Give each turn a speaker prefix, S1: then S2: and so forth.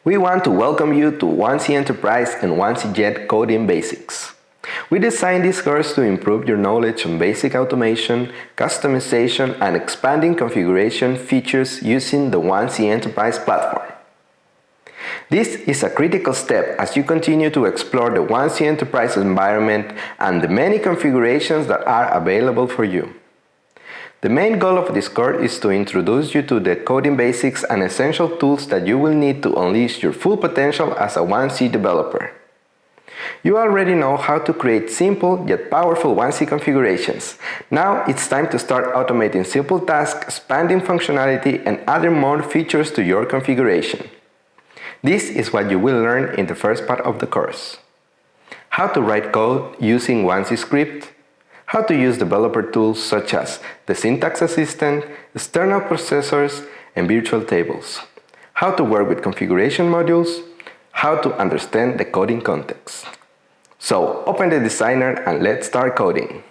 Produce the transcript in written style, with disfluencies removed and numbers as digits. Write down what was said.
S1: We want to welcome you to 1C Enterprise and 1C Jet Coding Basics. We designed this course to improve your knowledge on basic automation, customization, and expanding configuration features using the 1C Enterprise platform. This is a critical step as you continue to explore the 1C Enterprise environment and the many configurations that are available for you. The main goal of this course is to introduce you to the coding basics and essential tools that you will need to unleash your full potential as a 1C developer. You already know how to create simple yet powerful 1C configurations. Now it's time to start automating simple tasks, expanding functionality, and adding more features to your configuration. This is what you will learn in the first part of the course. How to write code using 1C script, how to use developer tools such as the syntax assistant, external processors, and virtual tables, how to work with configuration modules, how to understand the coding context. So open the designer and let's start coding.